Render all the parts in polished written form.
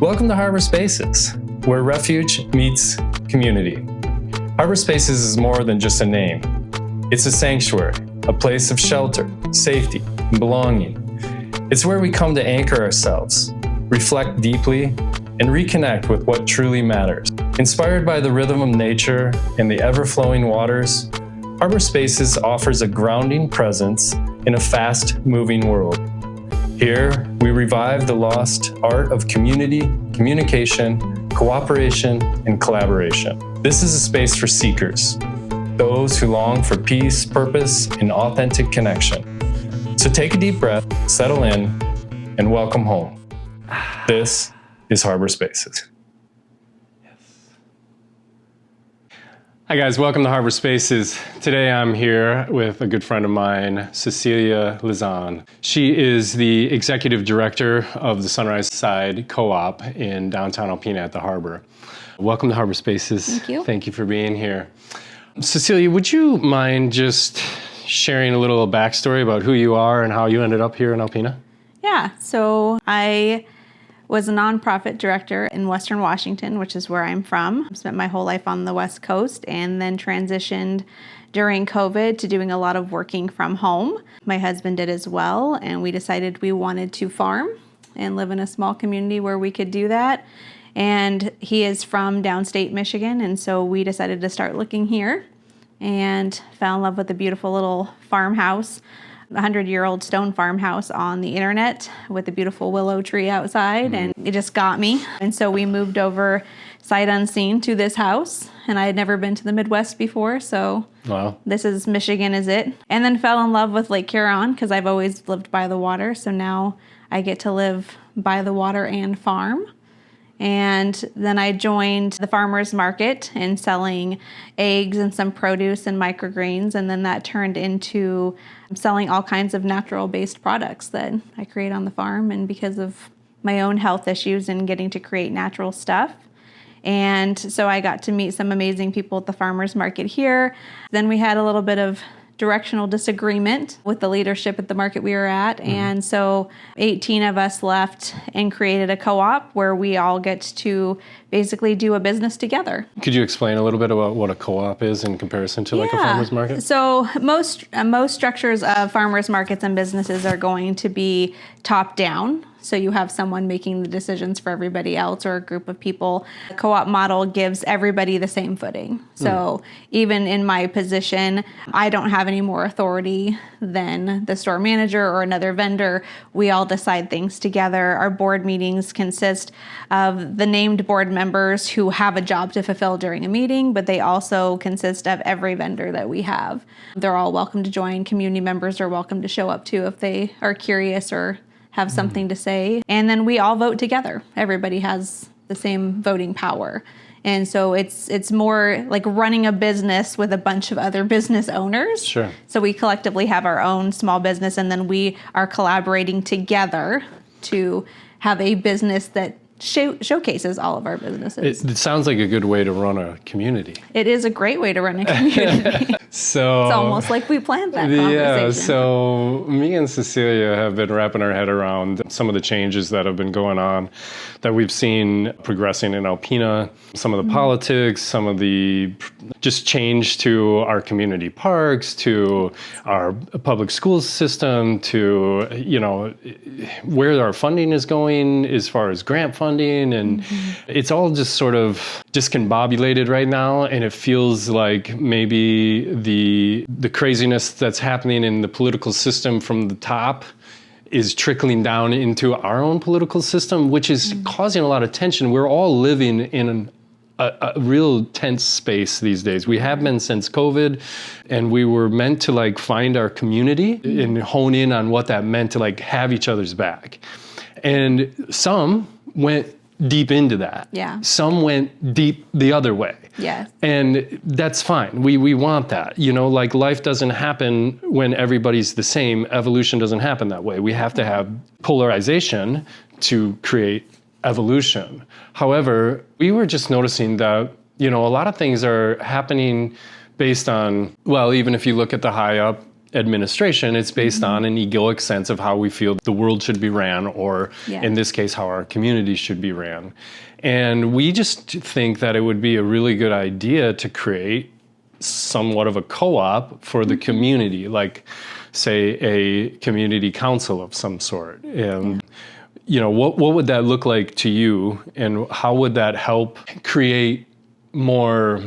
Welcome to Harbor Spaces, where refuge meets community. Harbor Spaces is more than just a name. It's a sanctuary, a place of shelter, safety, and belonging. It's where we come to anchor ourselves, reflect deeply, and reconnect with what truly matters. Inspired by the rhythm of nature and the ever-flowing waters, Harbor Spaces offers a grounding presence in a fast-moving world. Here, we revive the lost art of community, communication, cooperation, and collaboration. This is a space for seekers, those who long for peace, purpose, and authentic connection. So take a deep breath, settle in, and welcome home. This is Harbor Spaces. Hi guys, welcome to Harbor Spaces. Today I'm here with a good friend of mine, Cecilia Lizon. She is the executive director of the Sunrise Side Co-op in downtown Alpena at the harbor. Welcome to Harbor Spaces. Thank you. Thank you for being here. Cecilia, would you mind just sharing a little backstory about who you are and how you ended up here in Alpena? Yeah, so I was a nonprofit director in Western Washington, which is where I'm from. I spent my whole life on the West Coast and then transitioned during COVID to doing a lot of working from home. My husband did as well, and we decided we wanted to farm and live in a small community where we could do that. And he is from downstate Michigan, and so we decided to start looking here and fell in love with a beautiful little farmhouse, a 100-year-old stone farmhouse on the internet with a beautiful willow tree outside, and it just got me. And so we moved over sight unseen to this house, and I had never been to the Midwest before, so wow. This is Michigan is it. And then fell in love with Lake Huron because I've always lived by the water, so now I get to live by the water and farm. And then I joined the farmer's market and selling eggs and some produce and microgreens. And then that turned into selling all kinds of natural-based products that I create on the farm. And because of my own health issues and getting to create natural stuff. And so I got to meet some amazing people at the farmer's market here. Then we had a little bit of directional disagreement with the leadership at the market we were at. And so 18 of us left and created a co-op where we all get to basically do a business together. Could you explain a little bit about what a co-op is in comparison to like a farmer's market? So most structures of farmers markets and businesses are going to be top down. So you have someone making the decisions for everybody else or a group of people. The co-op model gives everybody the same footing. So even in my position, I don't have any more authority than the store manager or another vendor. We all decide things together. Our board meetings consist of the named board members who have a job to fulfill during a meeting, but they also consist of every vendor that we have. They're all welcome to join. Community members are welcome to show up too if they are curious or have something to say. And then we all vote together. Everybody has the same voting power. And so it's more like running a business with a bunch of other business owners. Sure. So we collectively have our own small business, and then we are collaborating together to have a business that showcases all of our businesses. It sounds like a good way to run a community. It is a great way to run a community. So it's almost like we planned that conversation. Yeah, so me and Cecilia have been wrapping our head around some of the changes that have been going on that we've seen progressing in Alpena, some of the politics, some of the just change to our community parks, to our public school system, to, you know, where our funding is going as far as grant funding. And it's all just sort of discombobulated right now. And it feels like maybe the craziness that's happening in the political system from the top is trickling down into our own political system, which is causing a lot of tension. We're all living in a real tense space these days. We have been since COVID, and we were meant to like find our community and hone in on what that meant to like have each other's back. And some went deep into that. Yeah. Some went deep the other way. Yes. And that's fine. We want that. You know, like life doesn't happen when everybody's the same. Evolution doesn't happen that way. We have to have polarization to create evolution. However, we were just noticing that, you know, a lot of things are happening based on, well, even if you look at the high up administration. It's based on an egoic sense of how we feel the world should be ran, or in this case, how our community should be ran. And we just think that it would be a really good idea to create somewhat of a co-op for the community, like, say, a community council of some sort. And what would that look like to you, and how would that help create more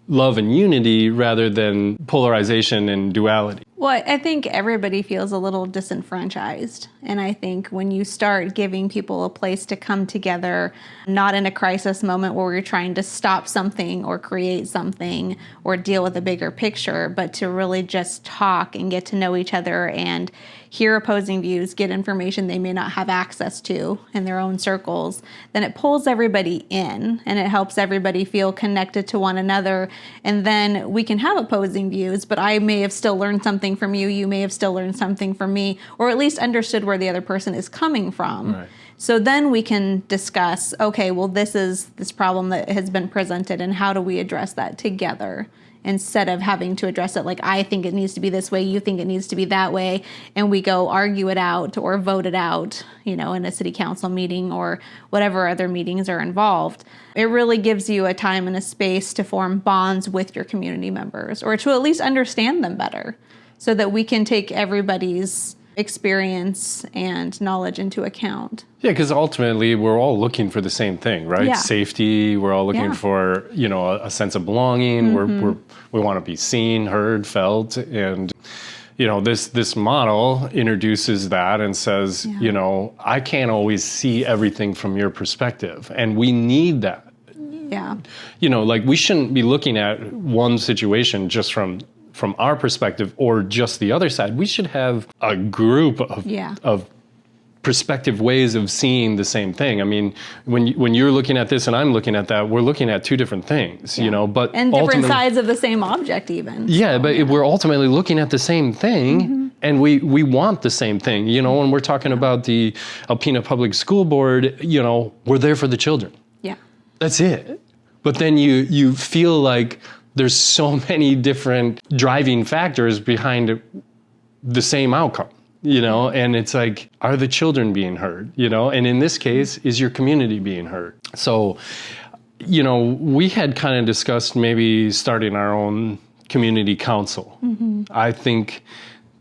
love and unity rather than polarization and duality? Well, I think everybody feels a little disenfranchised. And I think when you start giving people a place to come together, not in a crisis moment where we're trying to stop something or create something or deal with a bigger picture, but to really just talk and get to know each other and hear opposing views, get information they may not have access to in their own circles, then it pulls everybody in and it helps everybody feel connected to one another. And then we can have opposing views, but I may have still learned something from you, you may have still learned something from me, or at least understood where the other person is coming from. Right. So then we can discuss, okay, well, this is this problem that has been presented, and how do we address that together? Instead of having to address it like, I think it needs to be this way, you think it needs to be that way, and we go argue it out or vote it out, in a city council meeting or whatever other meetings are involved. It really gives you a time and a space to form bonds with your community members, or to at least understand them better, so that we can take everybody's experience and knowledge into account. Yeah, because ultimately we're all looking for the same thing, right? Yeah. Safety. We're all looking for, a sense of belonging. We want to be seen, heard, felt, and this model introduces that and says, I can't always see everything from your perspective, and we need that. Yeah. We shouldn't be looking at one situation just from our perspective or just the other side. We should have a group of perspective ways of seeing the same thing. I mean, when you're looking at this and I'm looking at that, we're looking at two different things, but and different sides of the same object even. Yeah, so, but we're ultimately looking at the same thing, and we want the same thing. When we're talking about the Alpena Public School Board, we're there for the children. Yeah. That's it. But then you feel like there's so many different driving factors behind the same outcome, and it's like, are the children being heard, and in this case, is your community being heard? So, we had kind of discussed maybe starting our own community council. I think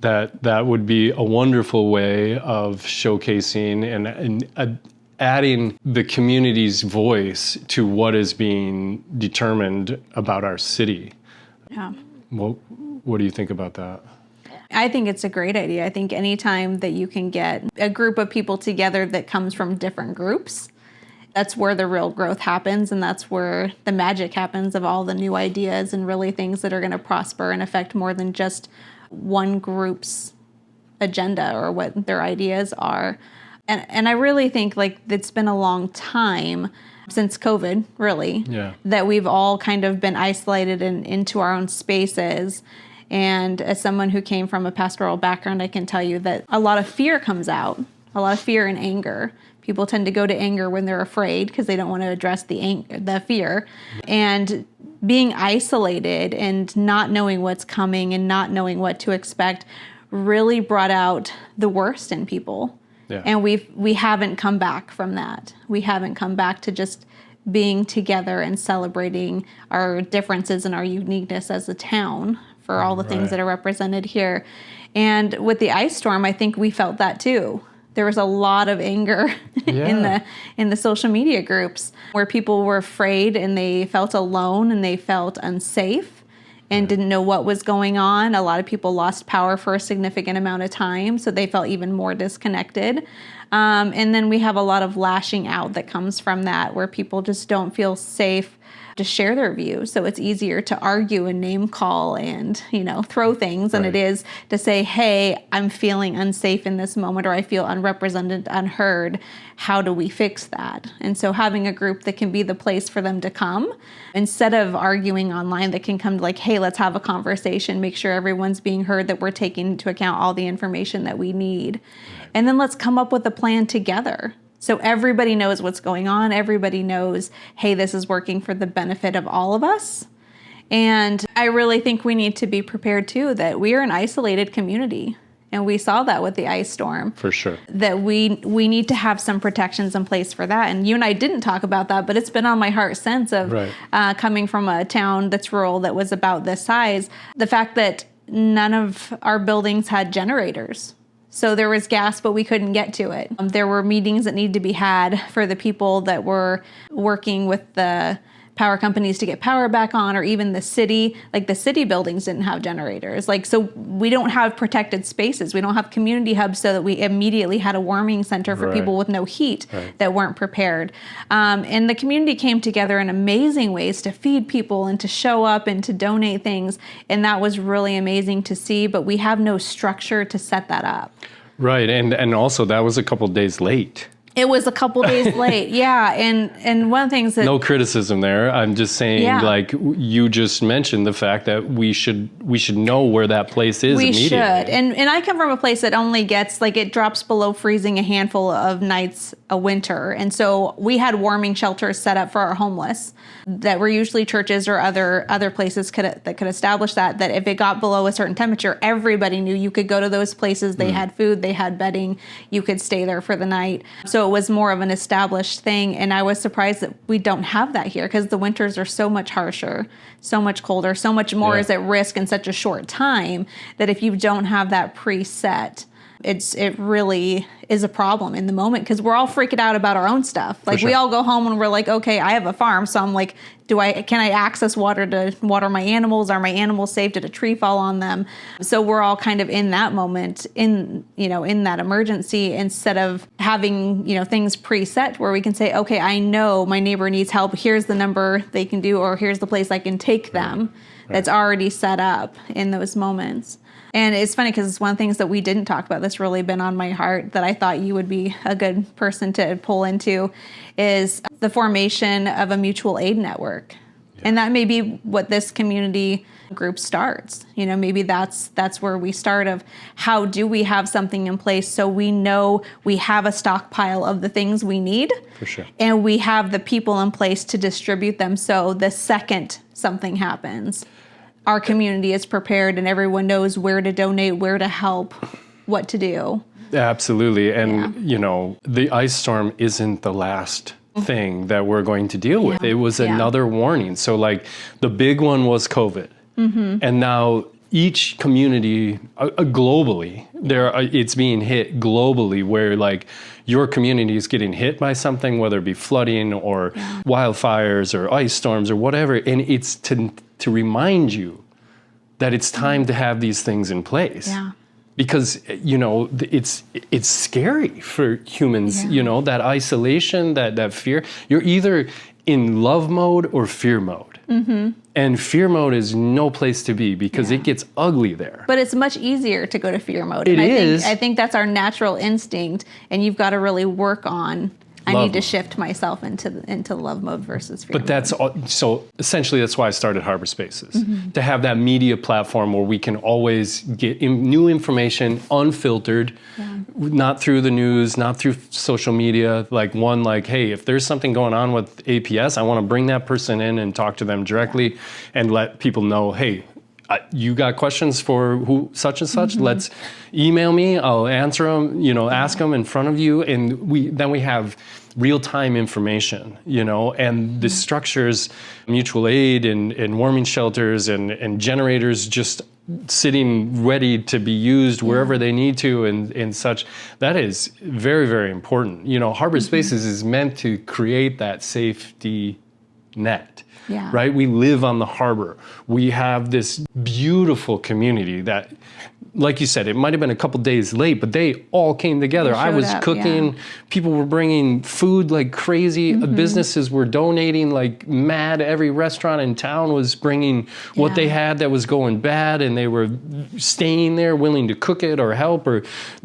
that would be a wonderful way of showcasing and adding the community's voice to what is being determined about our city. Yeah. Well, what do you think about that? I think it's a great idea. I think anytime that you can get a group of people together that comes from different groups, that's where the real growth happens, and that's where the magic happens of all the new ideas and really things that are going to prosper and affect more than just one group's agenda or what their ideas are. And I really think it's been a long time since COVID, really, that we've all kind of been isolated and into our own spaces. And as someone who came from a pastoral background, I can tell you that a lot of fear comes out, a lot of fear and anger. People tend to go to anger when they're afraid because they don't want to address the fear. And being isolated and not knowing what's coming and not knowing what to expect really brought out the worst in people. Yeah. And we haven't come back from that. We haven't come back to just being together and celebrating our differences and our uniqueness as a town for all the things that are represented here. And with the ice storm, I think we felt that too. There was a lot of anger in the social media groups where people were afraid and they felt alone and they felt unsafe and didn't know what was going on. A lot of people lost power for a significant amount of time, so they felt even more disconnected. And then we have a lot of lashing out that comes from that, where people just don't feel safe to share their views. So it's easier to argue and name call and, throw things than it is to say, hey, I'm feeling unsafe in this moment, or I feel unrepresented, unheard. How do we fix that? And so having a group that can be the place for them to come, instead of arguing online, that can come to hey, let's have a conversation, make sure everyone's being heard, that we're taking into account all the information that we need. And then let's come up with a plan together. So everybody knows what's going on. Everybody knows, hey, this is working for the benefit of all of us. And I really think we need to be prepared too, that we are an isolated community. And we saw that with the ice storm. For sure. That we need to have some protections in place for that. And you and I didn't talk about that, but it's been on my heart since of coming from a town that's rural that was about this size. The fact that none of our buildings had generators. So there was gas, but we couldn't get to it. There were meetings that needed to be had for the people that were working with the power companies to get power back on, or even the city. Like the city buildings didn't have generators. Like, so we don't have protected spaces. We don't have community hubs so that we immediately had a warming center for people with no heat that weren't prepared. And the community came together in amazing ways to feed people and to show up and to donate things. And that was really amazing to see, but we have no structure to set that up. Right. And also that was a couple days late. It was a couple days late, yeah. And one of the things that... No criticism there. I'm just saying, like, you just mentioned the fact that we should know where that place is immediately. We should. And I come from a place that only gets, like, it drops below freezing a handful of nights a winter. And so we had warming shelters set up for our homeless that were usually churches or other places that could establish that if it got below a certain temperature, everybody knew you could go to those places. They had food, they had bedding, you could stay there for the night. So it was more of an established thing. And I was surprised that we don't have that here because the winters are so much harsher, so much colder, so much more is at risk in such a short time that if you don't have that preset, it really is a problem in the moment because we're all freaking out about our own stuff. Like we all go home and we're like, okay, I have a farm, so I'm like, can I access water to water my animals? Are my animals safe? Did a tree fall on them? So we're all kind of in that moment, in that emergency, instead of having, things preset where we can say, okay, I know my neighbor needs help. Here's the number they can do, or here's the place I can take them. That's already set up in those moments. And it's funny because it's one of the things that we didn't talk about that's really been on my heart that I thought you would be a good person to pull into is the formation of a mutual aid network. Yeah. And that may be what this community group starts. Maybe that's where we start of how do we have something in place so we know we have a stockpile of the things we need. For sure. And we have the people in place to distribute them so the second something happens, our community is prepared and everyone knows where to donate, where to help, what to do. Absolutely. And, the ice storm isn't the last thing that we're going to deal with. It was another warning. So like the big one was COVID. And now each community globally, it's being hit globally where like your community is getting hit by something, whether it be flooding or wildfires or ice storms or whatever. And it's to remind you that it's time to have these things in place. Yeah. Because, it's scary for humans, that isolation, that fear. You're either in love mode or fear mode. And fear mode is no place to be because it gets ugly there. But it's much easier to go to fear mode. I think that's our natural instinct, and you've got to really work on. I need to shift myself into love mode versus fear mode. So essentially that's why I started Harbor Spaces, to have that media platform where we can always get new information unfiltered, not through the news, not through social media. Hey, if there's something going on with APS, I want to bring that person in and talk to them directly and let people know, hey, you got questions for who such and such, let's email me, I'll answer them, ask them in front of you. And we have real-time information, and the structures, mutual aid and warming shelters and generators just sitting ready to be used wherever they need to and such. That is very, very important. Harbor Spaces is meant to create that safety net. Yeah. Right? We live on the harbor. We have this beautiful community that, like you said, it might have been a couple days late, but they all came together. I was cooking. People were bringing food like crazy. Businesses were donating like mad. Every restaurant in town was bringing what they had that was going bad, and they were staying there willing to cook it or help or,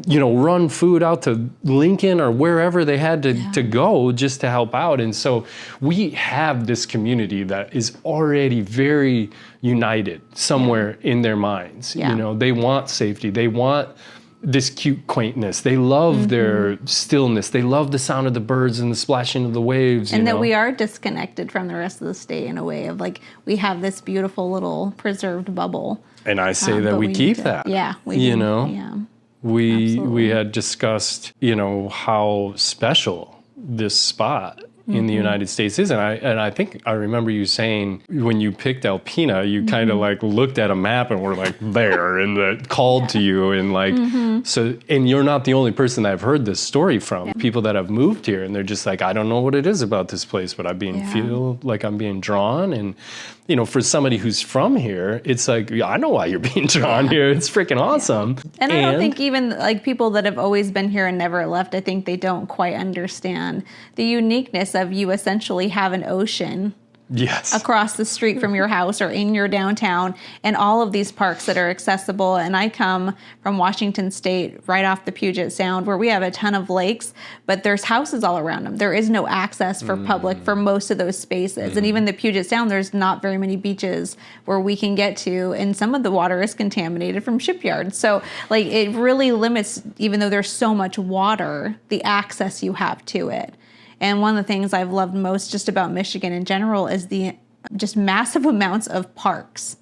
run food out to Lincoln or wherever they had to go just to help out. And so we have this community that is already very united somewhere in their minds. They want safety. They want this cute quaintness. They love their stillness. They love the sound of the birds and the splashing of the waves. And that we are disconnected from the rest of the state in a way of like, we have this beautiful little preserved bubble. And I say that we keep that. Yeah. We you do. know, Yeah. we had discussed, how special this spot in the United States is. And I think I remember you saying when you picked Alpena, you kind of like looked at a map and were like there and that called to you and like, so, and you're not the only person that I've heard this story from. People that have moved here and they're just like, I don't know what it is about this place, but feel like I'm being drawn. And, for somebody who's from here, it's like, I know why you're being drawn here. It's freaking awesome. And I don't think even like people that have always been here and never left, I think they don't quite understand the uniqueness of you essentially have an ocean across the street from your house or in your downtown and all of these parks that are accessible. And I come from Washington State, right off the Puget Sound, where we have a ton of lakes, but there's houses all around them. There is no access for public for most of those spaces. And even the Puget Sound, there's not very many beaches where we can get to. And some of the water is contaminated from shipyards. So like it really limits, even though there's so much water, the access you have to it. And one of the things I've loved most just about Michigan in general is the just massive amounts of parks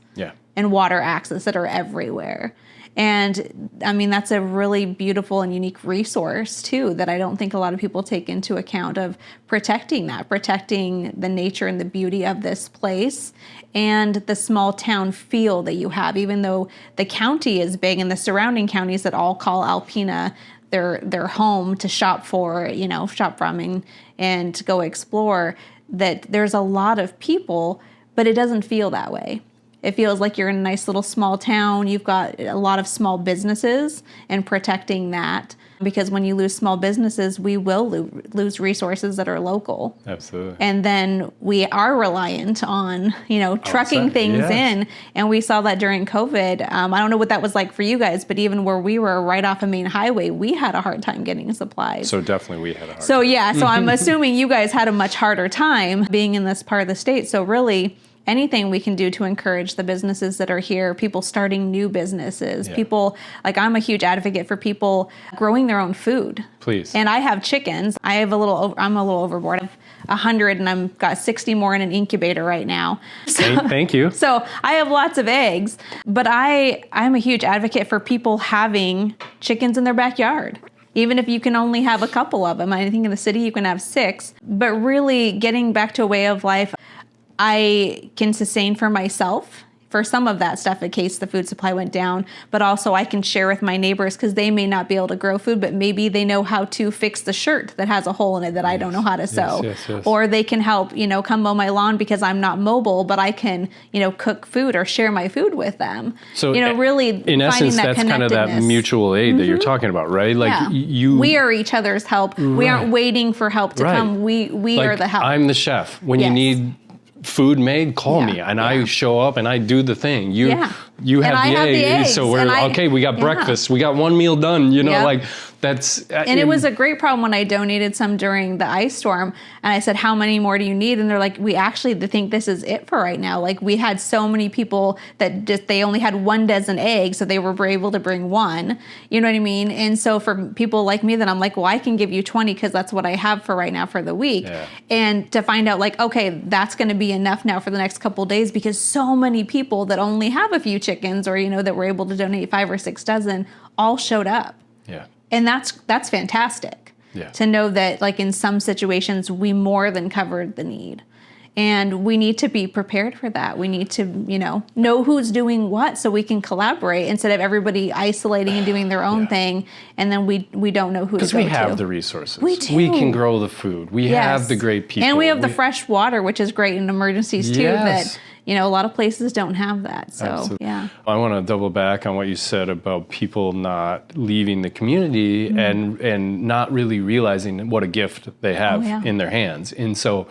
and water access that are everywhere. And I mean, that's a really beautiful and unique resource too, that I don't think a lot of people take into account of protecting the nature and the beauty of this place and the small town feel that you have, even though the county is big and the surrounding counties that all call Alpena their home to shop for, shop from and go explore, that there's a lot of people, but it doesn't feel that way. It feels like you're in a nice little small town. You've got a lot of small businesses and protecting that, because when you lose small businesses, we will lose resources that are local. Absolutely. And then we are reliant on, trucking things in. And we saw that during COVID. I don't know what that was like for you guys, but even where we were right off a main highway, we had a hard time getting supplies. So definitely we had a hard time. So I'm assuming you guys had a much harder time being in this part of the state. So really, anything we can do to encourage the businesses that are here, people starting new businesses, people, like I'm a huge advocate for people growing their own food. Please. And I have chickens. I'm a little overboard. I have 100 and I've got 60 more in an incubator right now. So, thank you. So I have lots of eggs, but I'm a huge advocate for people having chickens in their backyard. Even if you can only have a couple of them. I think in the city you can have 6, but really getting back to a way of life I can sustain for myself for some of that stuff in case the food supply went down, but also I can share with my neighbors because they may not be able to grow food, but maybe they know how to fix the shirt that has a hole in it that I don't know how to sew. Yes. Or they can help, come mow my lawn because I'm not mobile, but I can, cook food or share my food with them. So really in essence, that that's kind of that mutual aid that you're talking about, right? Like we are each other's help. Right. We aren't waiting for help to come. We like, are the help. I'm the chef. When you need food made, call me, and I show up and I do the thing. You have the eggs, so we're okay. We got breakfast. We got one meal done. Like that's. And it was a great problem when I donated some during the ice storm, and I said, "How many more do you need?" And they're like, "We actually think this is it for right now." Like we had so many people that they only had 1 dozen eggs, so they were able to bring 1. You know what I mean? And so for people like me, that I'm like, well, I can give you 20 because that's what I have for right now for the week. Yeah. And to find out, like, okay, that's going to be enough now for the next couple of days because so many people that only have a few chickens or that were able to donate 5 or 6 dozen all showed up. Yeah. And that's fantastic. Yeah. To know that like in some situations we more than covered the need. And we need to be prepared for that. We need to, know who's doing what so we can collaborate instead of everybody isolating and doing their own thing. And then we don't know who to go to. Because we have the resources. We do. We can grow the food. We have the great people. And we have the fresh water, which is great in emergencies too. That, a lot of places don't have that. So, absolutely. I want to double back on what you said about people not leaving the community and not really realizing what a gift they have in their hands. And so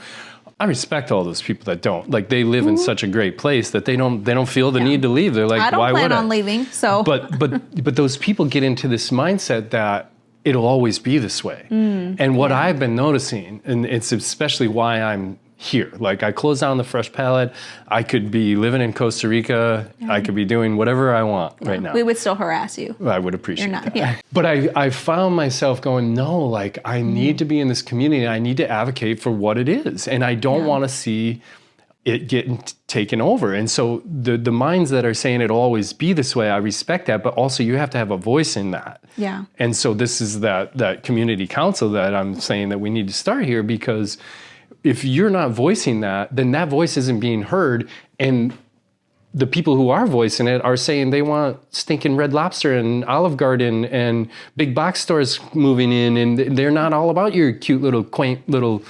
I respect all those people that don't. Like they live in such a great place that they don't feel the need to leave. They're like, why would I? I don't plan on leaving. So, but those people get into this mindset that it'll always be this way. And what I've been noticing, and it's especially why I'm here. Like I close down the fresh palette. I could be living in Costa Rica. I could be doing whatever I want right now. We would still harass you. I would appreciate that. Yeah. But I found myself going, no, like I need to be in this community. I need to advocate for what it is. And I don't want to see it getting taken over. And so the minds that are saying it'll always be this way, I respect that, but also you have to have a voice in that. Yeah. And so this is that community council that I'm saying that we need to start here, because if you're not voicing that, then that voice isn't being heard. And the people who are voicing it are saying they want stinking Red Lobster and Olive Garden and big box stores moving in, and they're not all about your cute little quaint little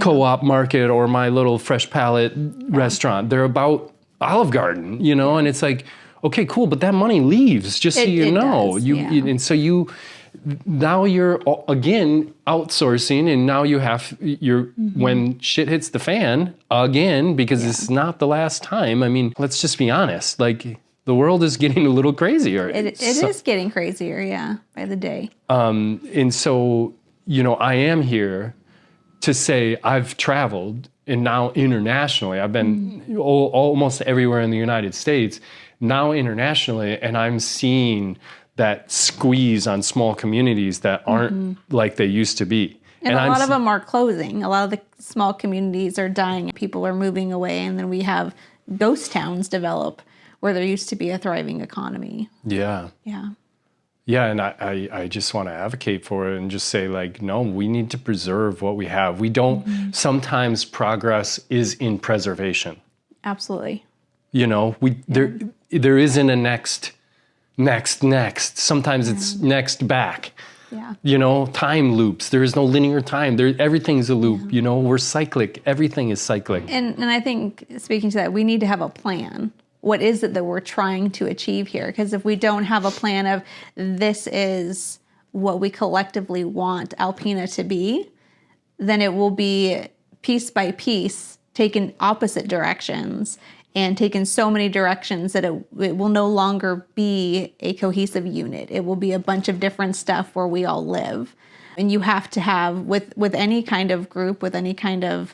co-op market or my little fresh palette restaurant. They're about Olive Garden, you know, and it's like, okay, cool, but that money leaves, just so you know. And so now you're again outsourcing, and now you're when shit hits the fan again, because it's not the last time. I mean, let's just be honest, like the world is getting a little crazier. It is getting crazier, by the day. And so, you know, I am here to say I've traveled, and now internationally, I've been almost everywhere in the United States, now internationally, and I'm seeing that squeeze on small communities that aren't like they used to be. And a lot of them are closing. A lot of the small communities are dying. People are moving away, and then we have ghost towns develop where there used to be a thriving economy. Yeah. Yeah. Yeah, and I just want to advocate for it and just say, like, no, we need to preserve what we have. We don't, sometimes progress is in preservation. Absolutely. You know, there isn't a next. Sometimes it's next back. Yeah. You know, time loops. There is no linear time. Everything's a loop. You know, we're cyclic. Everything is cyclic. And I think, speaking to that, we need to have a plan. What is it that we're trying to achieve here? Because if we don't have a plan of this is what we collectively want Alpena to be, then it will be piece by piece taken opposite directions and taken so many directions that it will no longer be a cohesive unit. It will be a bunch of different stuff where we all live. And you have to have, with any kind of group, with any kind of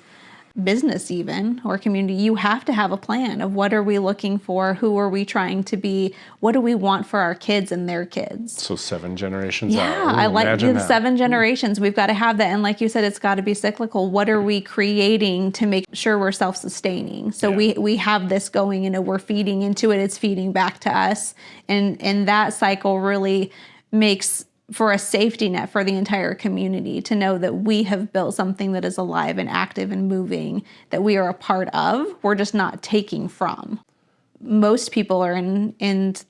business even, or community, you have to have a plan of what are we looking for, who are we trying to be, what do we want for our kids and their kids. So 7 generations out. Yeah, I like the 7 generations. We've got to have that. And like you said, it's got to be cyclical. What are we creating to make sure we're self-sustaining? So we have this going, we're feeding into it, it's feeding back to us. And that cycle really makes for a safety net for the entire community to know that we have built something that is alive and active and moving, that we are a part of. We're just not taking from. Most people are in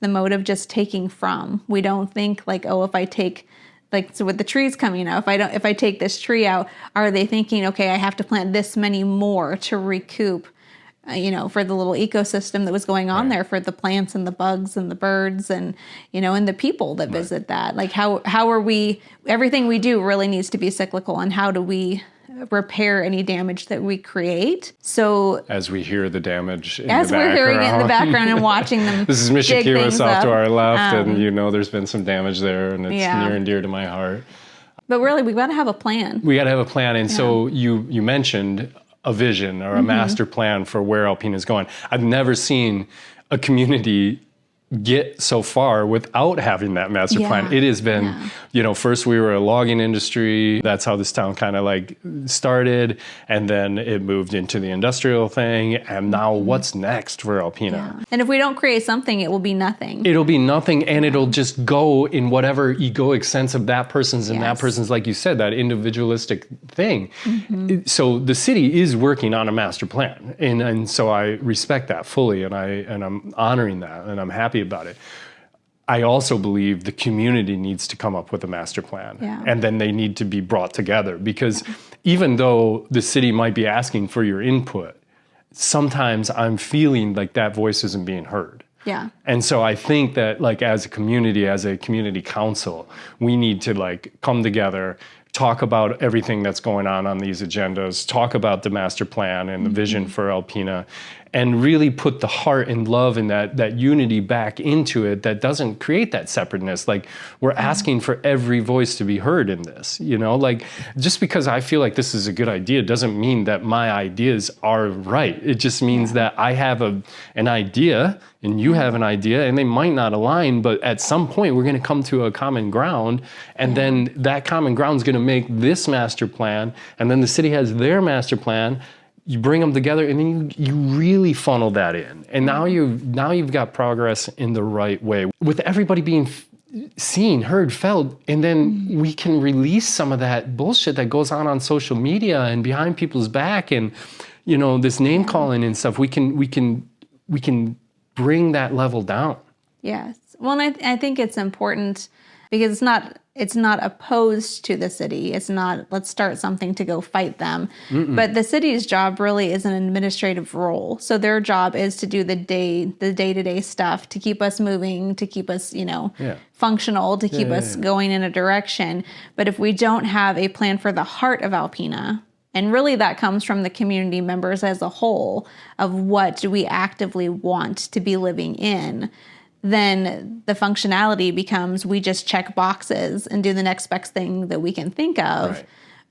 the mode of just taking from. We don't think like, oh, if I take, like, so with the trees coming out, if I take this tree out, are they thinking, okay, I have to plant this many more to recoup, for the little ecosystem that was going on there, for the plants and the bugs and the birds and, and the people that visit that. Like how are we, everything we do really needs to be cyclical, and how do we repair any damage that we create? So as we hear the damage in as the we're background. hearing it in the background and watching them This is Mishikiwas off to our left, and there's been some damage there, and it's near and dear to my heart. But really, we've got to have a plan. We got to have a plan. And so you mentioned a vision or a master plan for where Alpena is going. I've never seen a community get so far without having that master plan. It has been, first we were a logging industry. That's how this town kind of like started. And then it moved into the industrial thing. And now what's next for Alpena? Yeah. And if we don't create something, it will be nothing. It'll be nothing, and it'll just go in whatever egoic sense of that person's and that person's, like you said, that individualistic thing. So the city is working on a master plan. And so I respect that fully, and I'm honoring that, and I'm happy about it. I also believe the community needs to come up with a master plan, and then they need to be brought together, because even though the city might be asking for your input, sometimes I'm feeling like that voice isn't being heard. Yeah. And so I think that, like, as a community council, we need to like come together, talk about everything that's going on these agendas, talk about the master plan and the vision for Alpena, and really put the heart and love and that unity back into it, that doesn't create that separateness. Like, we're asking for every voice to be heard in this, like, just because I feel like this is a good idea doesn't mean that my ideas are right. It just means that I have an idea and you have an idea, and they might not align, but at some point we're going to come to a common ground, and then that common ground is going to make this master plan, and then the city has their master plan. You bring them together, and then you really funnel that in, and now you've got progress in the right way, with everybody being seen, heard, felt, and then we can release some of that bullshit that goes on social media and behind people's back, and this name calling and stuff. We can bring that level down. Yes. Well, and I think it's important because it's not opposed to the city. It's not, let's start something to go fight them. But the city's job really is an administrative role. So their job is to do the day-to-day stuff, to keep us moving, to keep us, functional, to keep us going in a direction. But if we don't have a plan for the heart of Alpena, and really that comes from the community members as a whole, of what do we actively want to be living in, then the functionality becomes we just check boxes and do the next best thing that we can think of,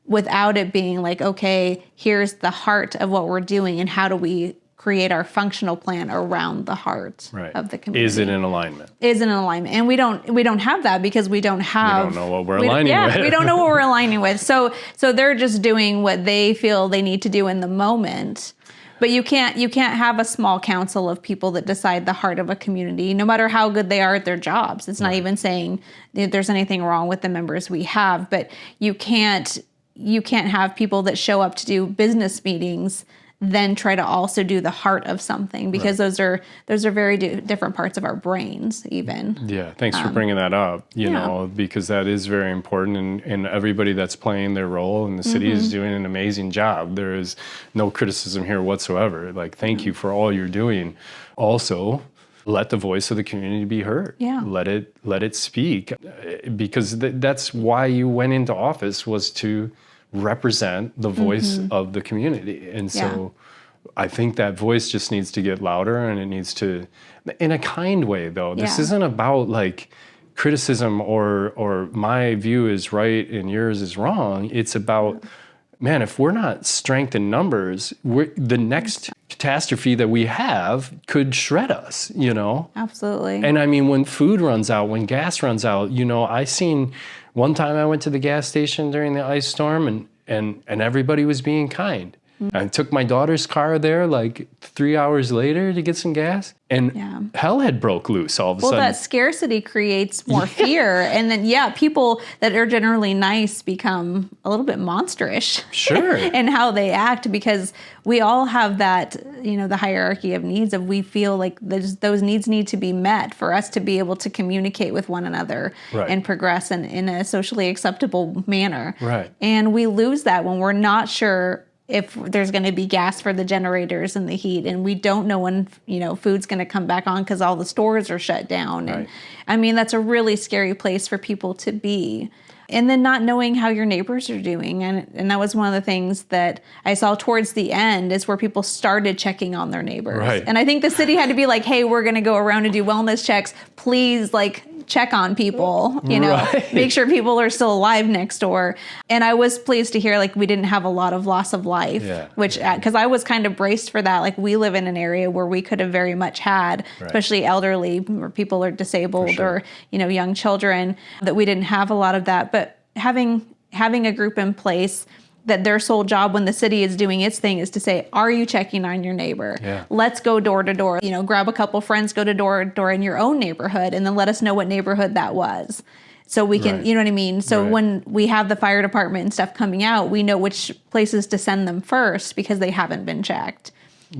without it being like, okay, here's the heart of what we're doing and how do we create our functional plan around the heart of the community. Is it in alignment? And we don't have that because we don't have... We don't know what we're aligning with. We don't know what we're aligning with. So they're just doing what they feel they need to do in the moment. But you can't have a small council of people that decide the heart of a community, no matter how good they are at their jobs. It's not even saying that there's anything wrong with the members we have, but you can't have people that show up to do business meetings then try to also do the heart of something, because those are very different parts of our brains even. Yeah, thanks for bringing that up, you know, because that is very important, and everybody that's playing their role in the city is doing an amazing job. There is no criticism here whatsoever. Like, thank you for all you're doing. Also, let the voice of the community be heard. Yeah. Let it speak, because that's why you went into office, was to represent the voice of the community. And so I think that voice just needs to get louder, and it needs to, in a kind way though. This isn't about like criticism or my view is right and yours is wrong. It's about, man, if we're not strength in numbers, the next catastrophe that we have could shred us, Absolutely. And I mean, when food runs out, when gas runs out, I seen one time I went to the gas station during the ice storm, and everybody was being kind. I took my daughter's car there like 3 hours later to get some gas, and hell had broke loose all of a sudden. Well, that scarcity creates more fear, and then people that are generally nice become a little bit monsterish. Sure. in how they act, because we all have that, the hierarchy of needs of, we feel like those needs need to be met for us to be able to communicate with one another and progress in a socially acceptable manner. Right. And we lose that when we're not sure if there's going to be gas for the generators and the heat, and we don't know when, food's going to come back on because all the stores are shut down. And I mean, that's a really scary place for people to be. And then not knowing how your neighbors are doing. And that was one of the things that I saw towards the end, is where people started checking on their neighbors. Right. And I think the city had to be like, hey, we're going to go around and do wellness checks. Please, check on people, make sure people are still alive next door. And I was pleased to hear we didn't have a lot of loss of life, which, because I was kind of braced for that. We live in an area where we could have very much had, especially elderly, or people are disabled, or, young children, that we didn't have a lot of that. But having a group in place that their sole job when the city is doing its thing is to say, are you checking on your neighbor? Yeah. Let's go door to door. Grab a couple friends, go to door to door in your own neighborhood, and then let us know what neighborhood that was. So we can, you know what I mean? So when we have the fire department and stuff coming out, we know which places to send them first because they haven't been checked.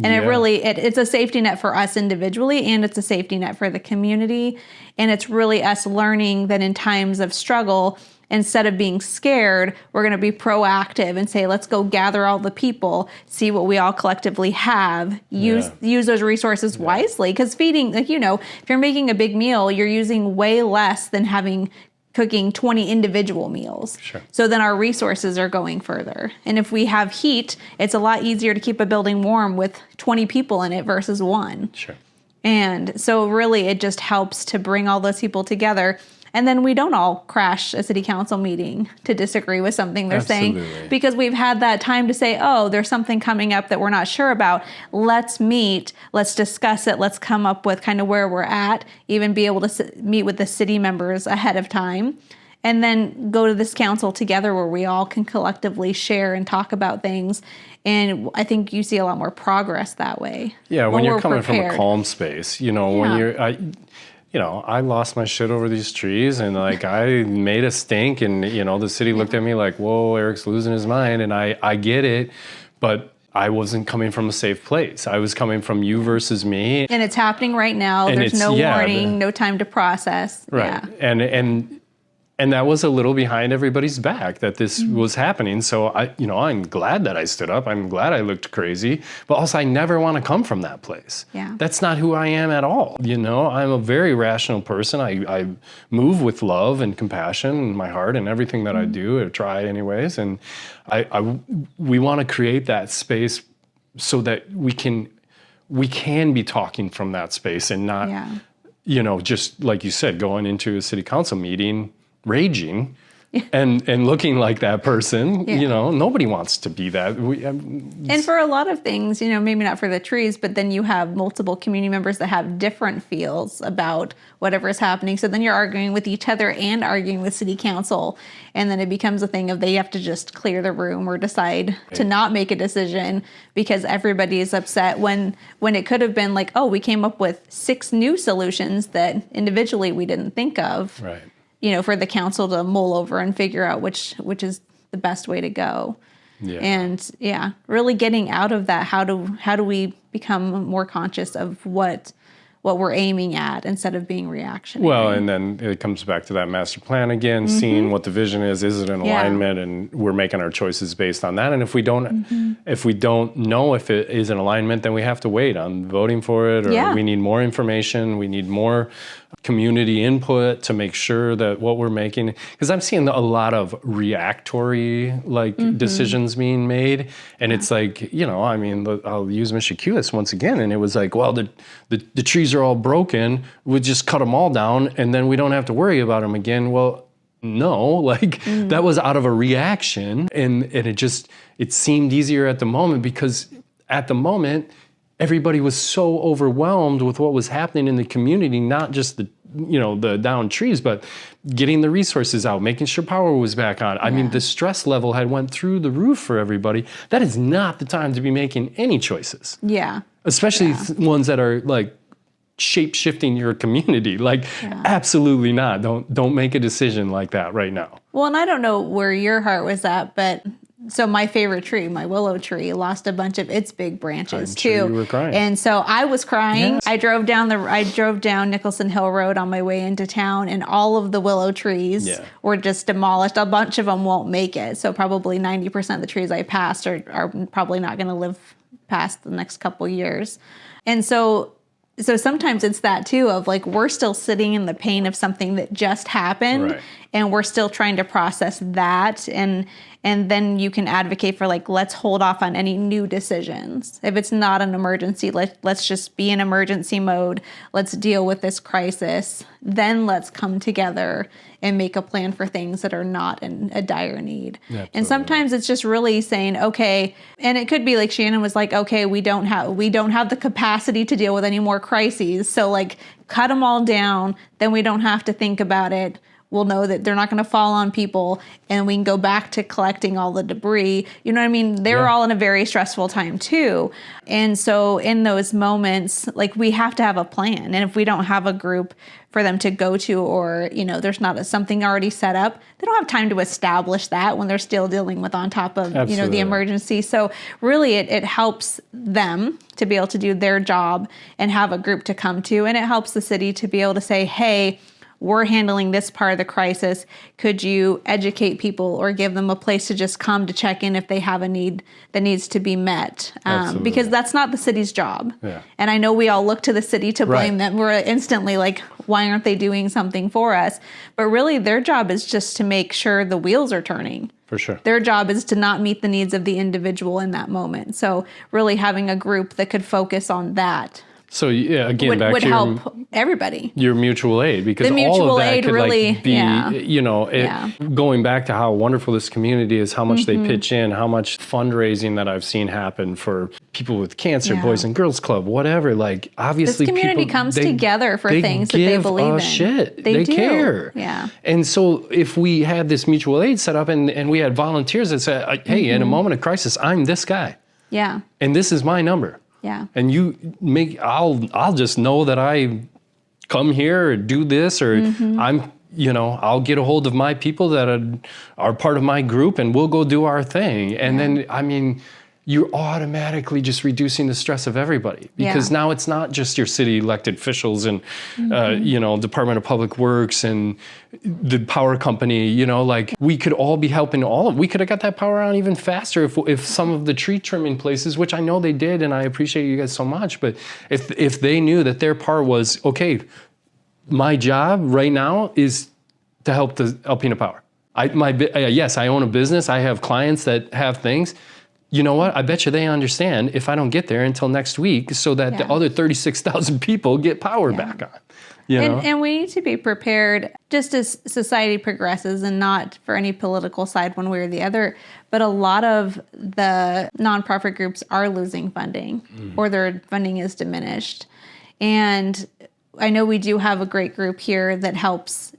And it's a safety net for us individually, and it's a safety net for the community. And it's really us learning that in times of struggle, instead of being scared, we're going to be proactive and say, let's go gather all the people, see what we all collectively have, use those resources wisely. Because feeding, if you're making a big meal, you're using way less than having cooking 20 individual meals. Sure. So then our resources are going further. And if we have heat, it's a lot easier to keep a building warm with 20 people in it versus one. Sure. And so really it just helps to bring all those people together. And then we don't all crash a city council meeting to disagree with something they're saying, because we've had that time to say, oh, there's something coming up that we're not sure about. Let's meet, let's discuss it, let's come up with kind of where we're at, even be able to meet with the city members ahead of time, and then go to this council together where we all can collectively share and talk about things. And I think you see a lot more progress that way. Yeah, when you're coming from a calm space, when you're, I lost my shit over these trees, and like I made a stink, and the city looked at me like, whoa, Eric's losing his mind. And I get it, but I wasn't coming from a safe place. I was coming from you versus me. And it's happening right now. And there's no warning, no time to process. Right. Yeah. And that was a little behind everybody's back that this was happening. So I'm glad that I stood up. I'm glad I looked crazy, but also I never want to come from that place. Yeah. That's not who I am at all. I'm a very rational person. I move with love and compassion in my heart and everything that I do, or try anyways. And we want to create that space so that we can be talking from that space and not, just like you said, going into a city council meeting raging and looking like that person. Nobody wants to be that. And for a lot of things, maybe not for the trees, but then you have multiple community members that have different feels about whatever is happening. So then you're arguing with each other and arguing with city council. And then it becomes a thing of they have to just clear the room or decide to not make a decision because everybody is upset when it could have been like, oh, we came up with 6 new solutions that individually we didn't think of. Right. For the council to mull over and figure out which is the best way to go. Yeah. And really getting out of that. How do we become more conscious of what we're aiming at instead of being reactionary? Well, and then it comes back to that master plan again, seeing what the vision is it in alignment, and we're making our choices based on that. And if we don't know if it is in alignment, then we have to wait on voting for it, or we need more information, we need more community input to make sure that what we're making, because I'm seeing a lot of reactory decisions being made, and it's like, I'll use Michiquis once again, and it was like, well, the trees are all broken, we just cut them all down and then we don't have to worry about them again. Well, no, that was out of a reaction, and it seemed easier at the moment, because at the moment everybody was so overwhelmed with what was happening in the community, not just the downed trees, but getting the resources out, making sure power was back on. I mean, the stress level had went through the roof for everybody. That is not the time to be making any choices. Yeah. Especially ones that are shape-shifting your community. Absolutely not. Don't make a decision like that right now. Well, and I don't know where your heart was at, but so my favorite tree, my willow tree, lost a bunch of its big branches too. Sure you were crying. And so I was crying. Yes. I drove down Nicholson Hill Road on my way into town, and all of the willow trees were just demolished. A bunch of them won't make it. So probably 90% of the trees I passed are probably not going to live past the next couple years. And so sometimes it's that too, of we're still sitting in the pain of something that just happened, and we're still trying to process that, and then you can advocate for let's hold off on any new decisions. If it's not an emergency, let's just be in emergency mode. Let's deal with this crisis. Then let's come together and make a plan for things that are not in a dire need. Absolutely. And sometimes it's just really saying, okay, and it could be like Shannon was like, okay, we don't have the capacity to deal with any more crises. So cut them all down. Then we don't have to think about it. We'll know that they're not going to fall on people, and we can go back to collecting all the debris. You know what I mean? They were all in a very stressful time too. And so in those moments, we have to have a plan. And if we don't have a group for them to go to, or, there's not something already set up, they don't have time to establish that when they're still dealing with on top of, the emergency. So really it helps them to be able to do their job and have a group to come to. And it helps the city to be able to say, hey, we're handling this part of the crisis. Could you educate people or give them a place to just come to check in if they have a need that needs to be met? Because that's not the city's job. Yeah. And I know we all look to the city to blame them. We're instantly like, why aren't they doing something for us? But really, their job is just to make sure the wheels are turning. For sure. Their job is to not meet the needs of the individual in that moment. So really having a group that could focus on that So yeah, again, back would to help everybody. Your mutual aid, because The all mutual of that aid could really, like be, going back to how wonderful this community is, how much they pitch in, how much fundraising that I've seen happen for people with cancer, Boys and Girls Club, whatever. Like obviously, this community comes together for things that they believe in. Shit, they do. Care. Yeah. And so if we had this mutual aid set up and we had volunteers that said, "Hey, in a moment of crisis, I'm this guy. Yeah. And this is my number." Yeah. And I'll just know that I come here or do this, or I'll get a hold of my people that are part of my group and we'll go do our thing. And then, I mean, you're automatically just reducing the stress of everybody, because now it's not just your city elected officials and, Department of Public Works and the power company, like we could all be helping we could have got that power on even faster if some of the tree trimming places, which I know they did, and I appreciate you guys so much, but if they knew that their part was, okay, my job right now is to help the Alpena Power. Yes, I own a business. I have clients that have things. You know what? I bet you they understand if I don't get there until next week, so that the other 36,000 people get power back on. And we need to be prepared just as society progresses, and not for any political side one way or the other. But a lot of the nonprofit groups are losing funding or their funding is diminished. And I know we do have a great group here that helps,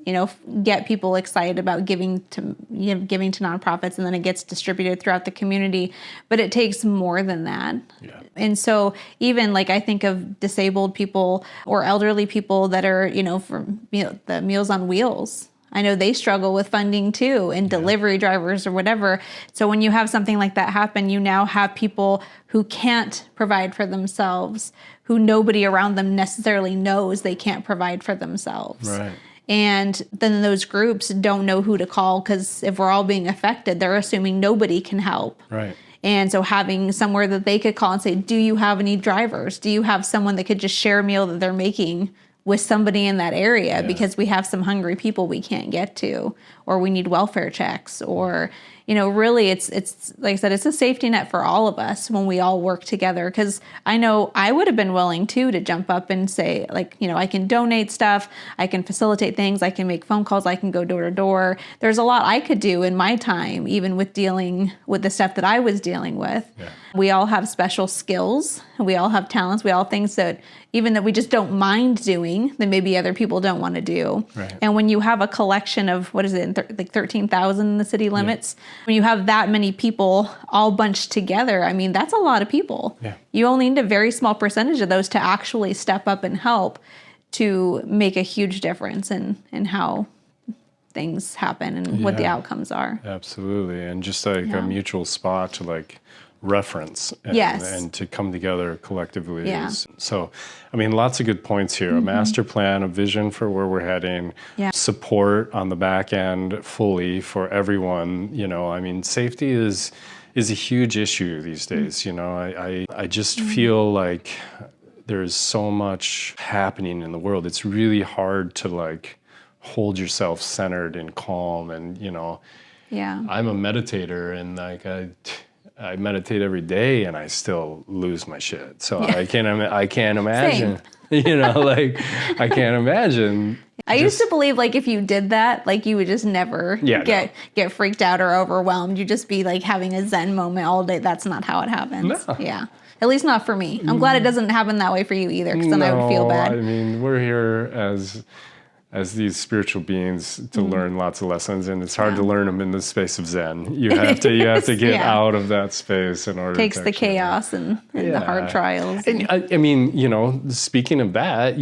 get people excited about giving to nonprofits, and then it gets distributed throughout the community. But it takes more than that. Yeah. And so even like I think of disabled people or elderly people that are, from the Meals on Wheels. I know they struggle with funding too, and delivery drivers or whatever. So when you have something like that happen, you now have people who can't provide for themselves, who nobody around them necessarily knows they can't provide for themselves. Right. And then those groups don't know who to call, because if we're all being affected, they're assuming nobody can help. Right. And so having somewhere that they could call and say, do you have any drivers? Do you have someone that could just share a meal that they're making with somebody in that area, because we have some hungry people we can't get to, or we need welfare checks, or, really it's like I said, it's a safety net for all of us when we all work together. Because I know I would have been willing too to jump up and say, like, I can donate stuff, I can facilitate things, I can make phone calls, I can go door to door. There's a lot I could do in my time, even with dealing with the stuff that I was dealing with. Yeah. We all have special skills, we all have talents, we all have things that even that we just don't mind doing that maybe other people don't want to do. Right. And when you have a collection of, like 13,000 in the city limits, when you have that many people all bunched together, I mean, that's a lot of people. Yeah. You only need a very small percentage of those to actually step up and help to make a huge difference in how things happen and what the outcomes are. Absolutely. And just like a mutual spot to like reference and to come together collectively. So, I mean, lots of good points here. A master plan, a vision for where we're heading, support on the back end fully for everyone. I mean, safety is a huge issue these days. I just feel like there's so much happening in the world. It's really hard to like hold yourself centered and calm, and I'm a meditator, and like I meditate every day and I still lose my shit. So I can't imagine, I can't imagine. I used to believe like if you did that, like you would just never get freaked out or overwhelmed. You'd just be like having a Zen moment all day. That's not how it happens. No. Yeah. At least not for me. I'm glad it doesn't happen that way for you either, because then I would feel bad. I mean, we're here as these spiritual beings to learn lots of lessons, and it's hard to learn them in the space of Zen. You have to get out of that space in order. Takes the chaos and the hard trials. And I mean, speaking of that,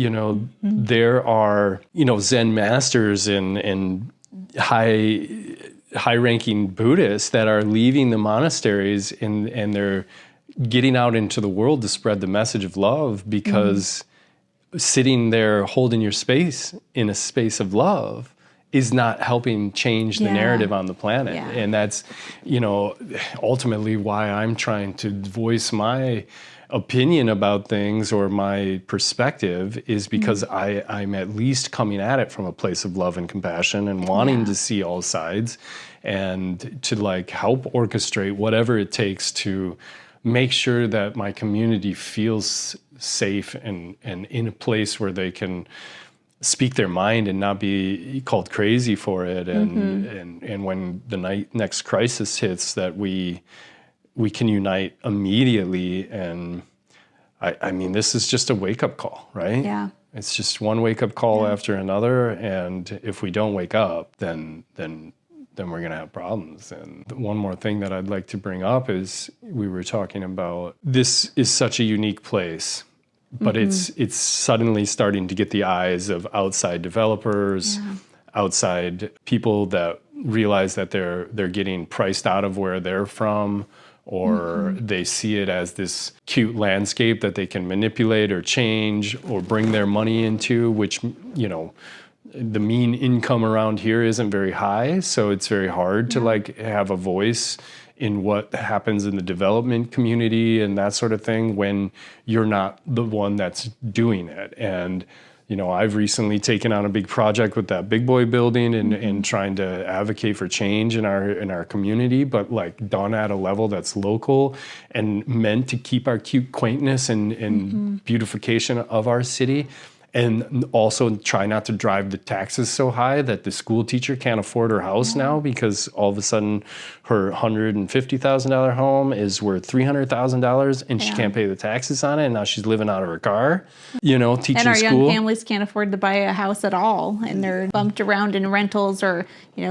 there are Zen masters and high-ranking Buddhists that are leaving the monasteries and they're getting out into the world to spread the message of love, because sitting there holding your space in a space of love is not helping change the narrative on the planet. Yeah. And that's, ultimately why I'm trying to voice my opinion about things or my perspective is because I'm at least coming at it from a place of love and compassion and wanting to see all sides and to help orchestrate whatever it takes to make sure that my community feels safe and in a place where they can speak their mind and not be called crazy for it. And when the next crisis hits, that we can unite immediately. And I mean, this is just a wake-up call, right? Yeah. It's just one wake-up call after another. And if we don't wake up, then we're going to have problems. And one more thing that I'd like to bring up is we were talking about this is such a unique place, but it's suddenly starting to get the eyes of outside developers, outside people that realize that they're getting priced out of where they're from, or they see it as this cute landscape that they can manipulate or change or bring their money into, which, the mean income around here isn't very high, so it's very hard to have a voice in what happens in the development community and that sort of thing when you're not the one that's doing it. And I've recently taken on a big project with that Big Boy building and trying to advocate for change in our community, but done at a level that's local and meant to keep our cute quaintness and beautification of our city. And also try not to drive the taxes so high that the school teacher can't afford her house now because all of a sudden her $150,000 home is worth $300,000 and she can't pay the taxes on it. And now she's living out of her car, teaching And our school. young families can't afford to buy a house at all. And they're bumped around in rentals or,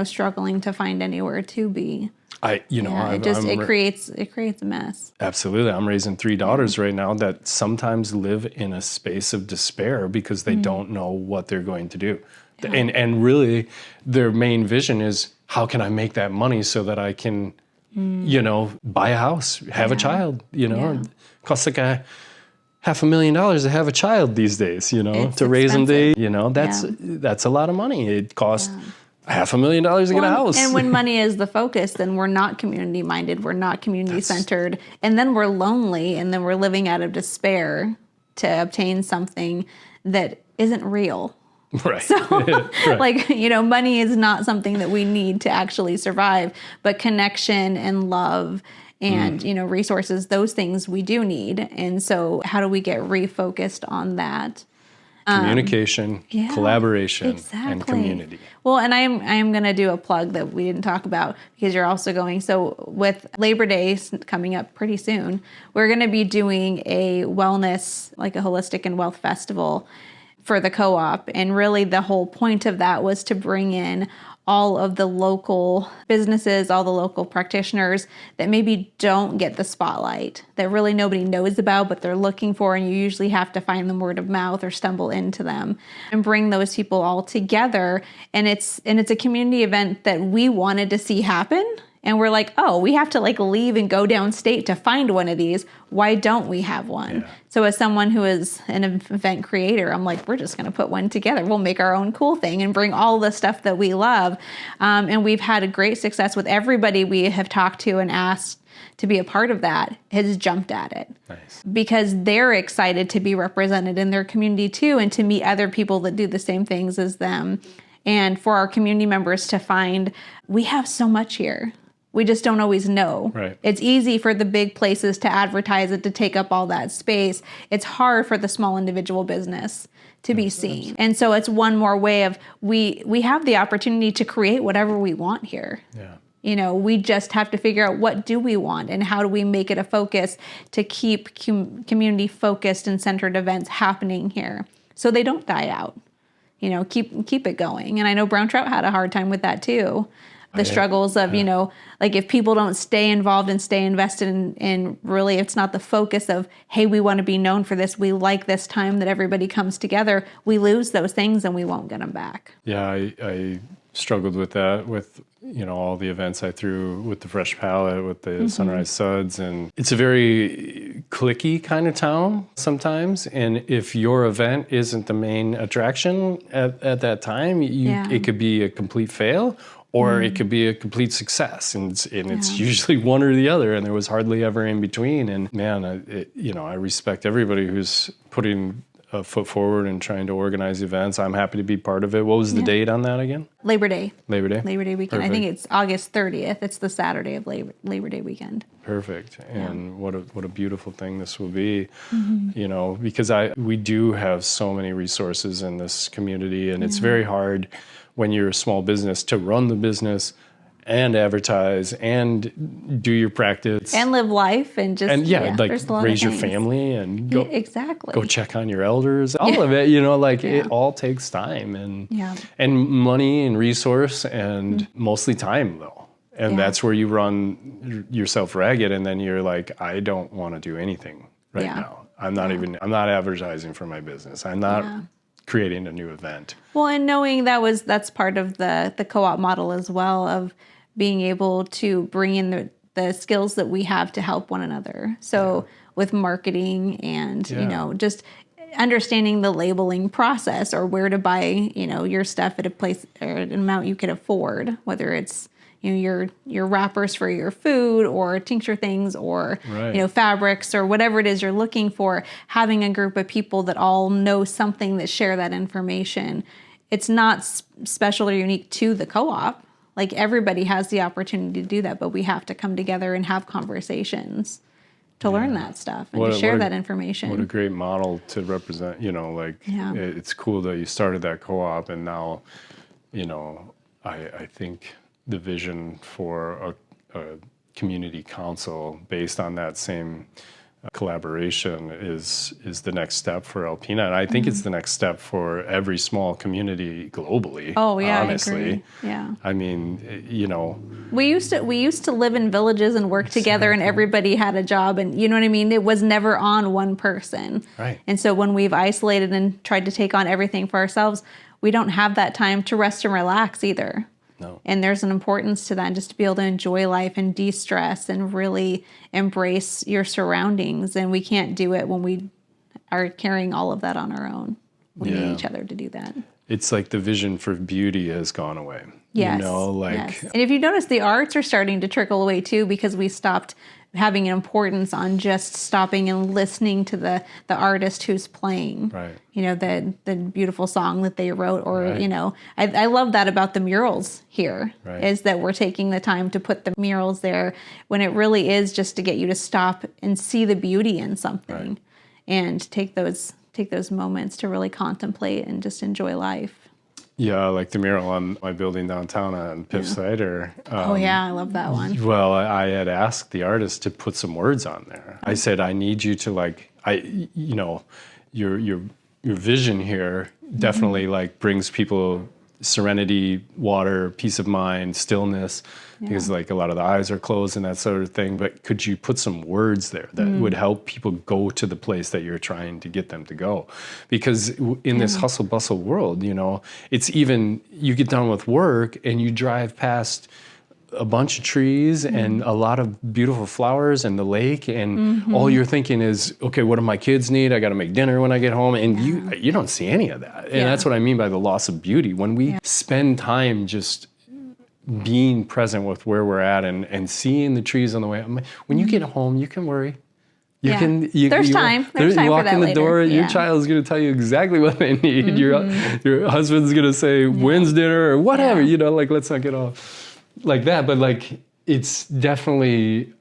struggling to find anywhere to be. It creates a mess. Absolutely. I'm raising 3 daughters right now that sometimes live in a space of despair because they don't know what they're going to do. Yeah. And really their main vision is, how can I make that money so that I can, buy a house, have a child, It costs like $500,000 to have a child these days, to raise them. That's a lot of money. It costs $500,000 to get a house. And when money is the focus, then we're not community minded, we're not community centered, and then we're lonely, and then we're living out of despair to obtain something that isn't real. Right. So, right. Money is not something that we need to actually survive, but connection and love and, resources, those things we do need. And so how do we get refocused on that? Communication, collaboration, and community. Well, and I am going to do a plug that we didn't talk about because you're also going. So with Labor Day coming up pretty soon, we're going to be doing a wellness, like a holistic and wealth festival for the co-op. And really the whole point of that was to bring in all of the local businesses, all the local practitioners that maybe don't get the spotlight, that really nobody knows about, but they're looking for, and you usually have to find them word of mouth or stumble into them, and bring those people all together. And it's a community event that we wanted to see happen. And we're like, oh, we have to leave and go downstate to find one of these. Why don't we have one? Yeah. So as someone who is an event creator, I'm like, we're just going to put one together. We'll make our own cool thing and bring all the stuff that we love. And we've had a great success with everybody we have talked to and asked to be a part of that has jumped at it. Nice. Because they're excited to be represented in their community too, and to meet other people that do the same things as them. And for our community members to find, we have so much here. We just don't always know. Right. It's easy for the big places to advertise it, to take up all that space. It's hard for the small individual business to be seen. And so it's one more way of we have the opportunity to create whatever we want here. Yeah. We just have to figure out what do we want and how do we make it a focus to keep community focused and centered events happening here so they don't die out. Keep it going. And I know Brown Trout had a hard time with that too. The struggles of, if people don't stay involved and stay invested in really, it's not the focus of, hey, we want to be known for this. We like this time that everybody comes together. We lose those things and we won't get them back. Yeah, I struggled with that with, all the events I threw with the Fresh Palette, with the Sunrise Suds. And it's a very cliquey kind of town sometimes. And if your event isn't the main attraction at that time, it could be a complete fail. Or it could be a complete success, and it's usually one or the other, and there was hardly ever in between. And man, I respect everybody who's putting a foot forward and trying to organize events. I'm happy to be part of it. What was the date on that again? Labor Day. Labor Day weekend. Perfect. I think it's August 30th. It's the Saturday of Labor Day weekend. Perfect. And what a beautiful thing this will be, because we do have so many resources in this community, and it's very hard when you're a small business to run the business and advertise and do your practice and live life and just raise your family and go exactly go check on your elders, all of it, it all takes time and money and resource and mostly time though. And that's where you run yourself ragged, and then you're like, I don't want to do anything now. I'm not advertising for my business. I'm not creating a new event. Well, and knowing that's part of the co-op model as well, of being able to bring in the skills that we have to help one another. So with marketing and, just understanding the labeling process, or where to buy, your stuff at a place or an amount you could afford, whether it's, your wrappers for your food or tincture things or, fabrics or whatever it is you're looking for, having a group of people that all know something that share that information. It's not special or unique to the co-op. Like, everybody has the opportunity to do that, but we have to come together and have conversations to learn that stuff and to share that information. What a great model to represent, it's cool that you started that co-op, and now, I think the vision for a community council based on that same collaboration is the next step for Alpena, and I think it's the next step for every small community globally. Oh yeah, honestly. I agree. Yeah. I mean, we used to live in villages and work together, and everybody had a job, and you know what I mean? It was never on one person. Right. And so when we've isolated and tried to take on everything for ourselves, we don't have that time to rest and relax either. No. And there's an importance to that, just to be able to enjoy life and de-stress and really embrace your surroundings. And we can't do it when we are carrying all of that on our own. We need each other to do that. It's like the vision for beauty has gone away. Yes. Yes. And if you notice, the arts are starting to trickle away too, because we stopped having an importance on just stopping and listening to the artist who's playing. Right. The beautiful song that they wrote, or, I love that about the murals here, is that we're taking the time to put the murals there when it really is just to get you to stop and see the beauty in something and take those moments to really contemplate and just enjoy life. Yeah, like the mural on my building downtown on Piff Cider. I love that one. Well, I had asked the artist to put some words on there. I said, I need you to your vision here definitely brings people serenity, water, peace of mind, stillness, because a lot of the eyes are closed and that sort of thing. But could you put some words there that would help people go to the place that you're trying to get them to go? Because in this hustle bustle world, it's even, you get done with work and you drive past a bunch of trees and a lot of beautiful flowers and the lake, and all you're thinking is, okay, what do my kids need? I got to make dinner when I get home, and you don't see any of that. And that's what I mean by the loss of beauty. When we spend time just being present with where we're at and seeing the trees on the way, when you get home, you can worry. There's time for that later. You walk in the door, your child's going to tell you exactly what they need. Your husband's going to say, when's dinner, or whatever, let's not get off like that. But it's definitely,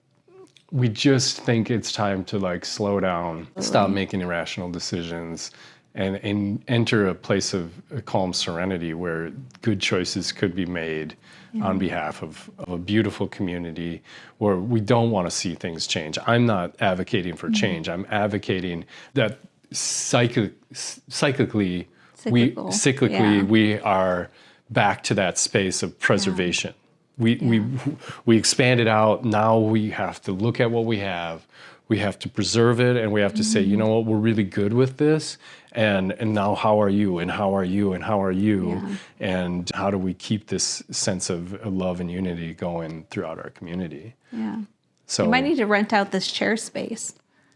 we just think it's time to slow down, stop making irrational decisions, and enter a place of calm serenity where good choices could be made on behalf of a beautiful community where we don't want to see things change. I'm not advocating for change. I'm advocating that cyclically we are back to that space of preservation. We expanded out. Now we have to look at what we have, we have to preserve it, and we have to say, you know what, we're really good with this. And now how are you, and how are you, and how are you? And how do we keep this sense of love and unity going throughout our community? Yeah. So You might need to rent out this chair space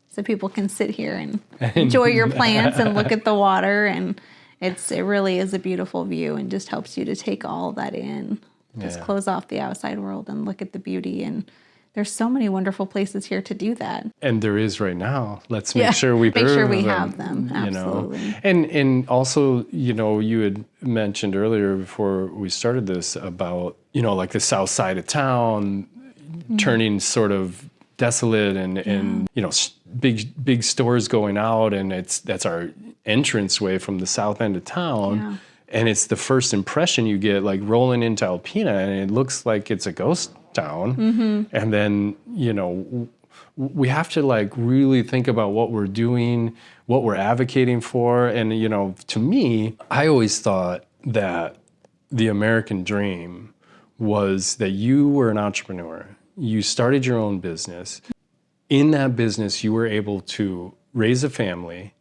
so people can sit here and enjoy your plants and look at the water. And it really is a beautiful view, and just helps you to take all that in. Just close off the outside world and look at the beauty. And there's so many wonderful places here to do that. And there is right now. Let's make sure we have them. Absolutely. You know. And also, you know, you had mentioned earlier before we started this about, you know, like the south side of town turning sort of desolate, and you know, big stores going out, and that's our entranceway from the south end of town. Yeah. And it's the first impression you get, like rolling into Alpena, and it looks like it's a ghost town. And then, you know, we have to like really think about what we're doing, what we're advocating for. And, you know, to me, I always thought that the American dream was that you were an entrepreneur. You started your own business. In that business, you were able to raise a family